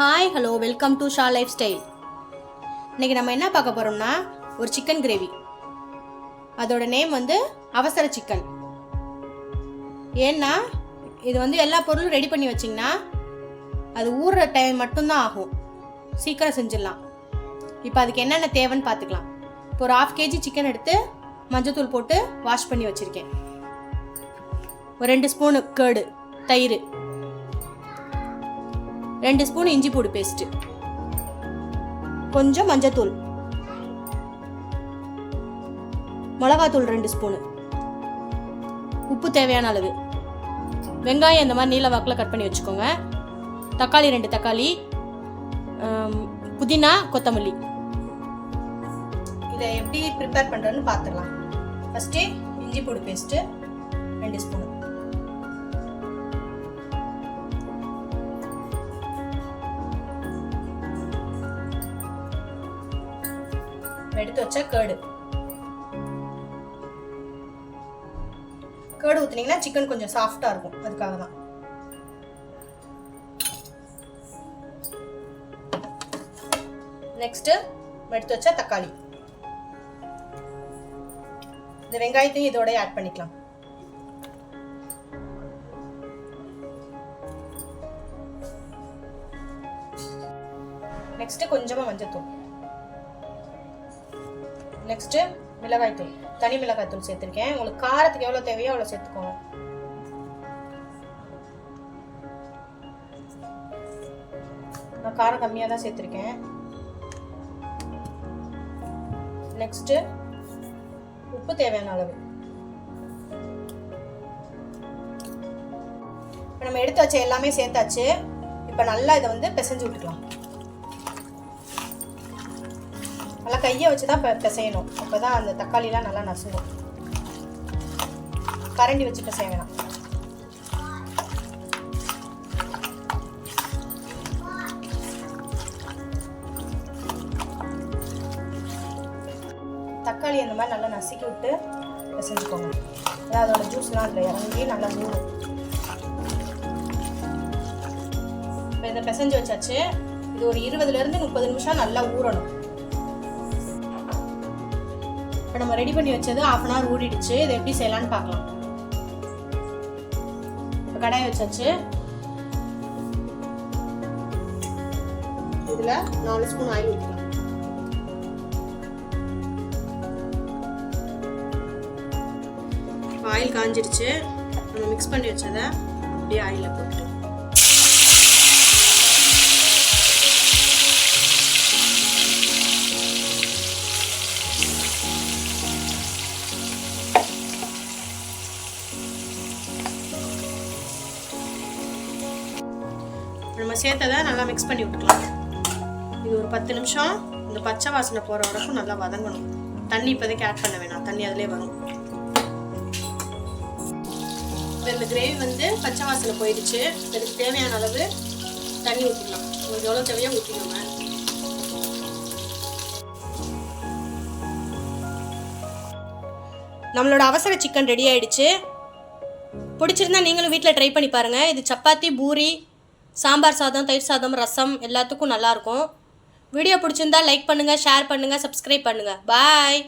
Hi hello welcome to Shah life style. இன்றைக்கி நம்ம என்ன பார்க்க போகிறோம்னா ஒரு சிக்கன் கிரேவி. அதோட நேம் வந்து அவசர சிக்கன். ஏன்னா இது வந்து எல்லா பொருளும் ரெடி பண்ணி வச்சிங்கன்னா அது ஊறுற டைம் மட்டும்தான் ஆகும், சீக்கிரம் செஞ்சிடலாம். இப்போ அதுக்கு என்னென்ன தேவைன்னு பார்த்துக்கலாம். இப்போ ஒரு 1/2 kg சிக்கன் எடுத்து மஞ்சத்தூள் போட்டு வாஷ் பண்ணி வச்சுருக்கேன். ஒரு 2 ஸ்பூனு கேர்டு தயிர், 2 ஸ்பூன் இஞ்சி பூடு பேஸ்ட்டு, கொஞ்சம் மஞ்சத்தூள், மிளகாத்தூள் 2 ஸ்பூனு, உப்பு தேவையான அளவு, வெங்காயம் இந்த மாதிரி நீல வாக்கில் கட் பண்ணி வச்சுக்கோங்க, தக்காளி 2 தக்காளி, புதினா, கொத்தமல்லி. இதை எப்படி ப்ரிப்பேர் பண்ணுறதுன்னு பார்த்துக்கலாம். ஃபஸ்ட்டு இஞ்சி பூடு பேஸ்ட்டு 2 ஸ்பூனு, எடுத்து வச்ச கேர்டு ஊத்துனீங்கன்னா சிக்கன் கொஞ்சம் சாஃப்டா இருக்கும், அதுக்காக தான். நெக்ஸ்ட் எடுத்து வச்ச தக்காளி, இந்த வெங்காயத்தையும் இதோட ஆட் பண்ணிக்கலாம். நெக்ஸ்ட் கொஞ்சமா மஞ்சத்தூள், நெக்ஸ்ட் மிளகாய்த்தூள், தனி மிளகாய்த்தூள் சேர்த்துருக்கேன். உங்களுக்கு காரத்துக்கு எவ்வளோ தேவையோ அவ்வளோ சேர்த்துக்கோங்க. நான் காரம் கம்மியாக தான் சேர்த்துருக்கேன். நெக்ஸ்ட் உப்பு தேவையான அளவு. இப்போ நம்ம எடுத்து வச்ச எல்லாமே சேர்த்தாச்சு. இப்போ நல்லா இதை வந்து பிசைஞ்சு விட்டுக்கலாம். நல்லா கையை வச்சு தான் பிசையணும், அப்போ தான் அந்த தக்காளிலாம் நல்லா நசுங்கும். கரண்டி வச்சு பிசைய வேணாம். தக்காளி இந்த மாதிரி நல்லா நசுக்கி விட்டு பிசைஞ்சுக்கோங்க. அதாவது அதோட ஜூஸ்லாம் அதில் இறங்கி நல்லா ஊறும். இப்போ இதை பிசைஞ்சு வச்சாச்சு. இது ஒரு 20லேருந்து 30 நிமிஷம் நல்லா ஊறணும். இப்போ நம்ம ரெடி பண்ணி வச்சது 1/2 hour ஊறிடுச்சு. இதை எப்படி செய்யலான்னு பார்க்கலாம். இப்போ கடாயை வச்சாச்சு. இதில் 4 ஸ்பூன் ஆயில் ஊற்றிக்கலாம். ஆயில் காஞ்சிடுச்சு. நம்ம மிக்ஸ் பண்ணி வச்சதை அப்படியே ஆயிலில் போட்டு நம்ம சேர்த்ததை நல்லா மிக்ஸ் பண்ணி விட்டுக்கலாம். இது ஒரு 10 நிமிஷம் இந்த பச்சை வாசனை போகிற வரைக்கும் நல்லா வதங்கணும். தண்ணி இப்போதைக்கு ஆட் பண்ண வேணாம், தண்ணி அதிலே வரும். இப்போ இந்த கிரேவி வந்து பச்சை வாசனை போயிடுச்சு. இதுக்கு தேவையான அளவு தண்ணி ஊற்றிக்கலாம். உங்களுக்கு எவ்வளோ தேவையோ ஊற்றிக்கோங்க. நம்மளோட அவசர சிக்கன் ரெடி ஆயிடுச்சு. பிடிச்சிருந்தா நீங்களும் வீட்டில் ட்ரை பண்ணி பாருங்கள். இது சப்பாத்தி, பூரி, சாம்பார் சாதம், தயிர் சாதம், ரசம் எல்லாத்துக்கும் நல்லாயிருக்கும். வீடியோ பிடிச்சிருந்தா லைக் பண்ணுங்கள், ஷேர் பண்ணுங்கள், சப்ஸ்கிரைப் பண்ணுங்கள். பாய்.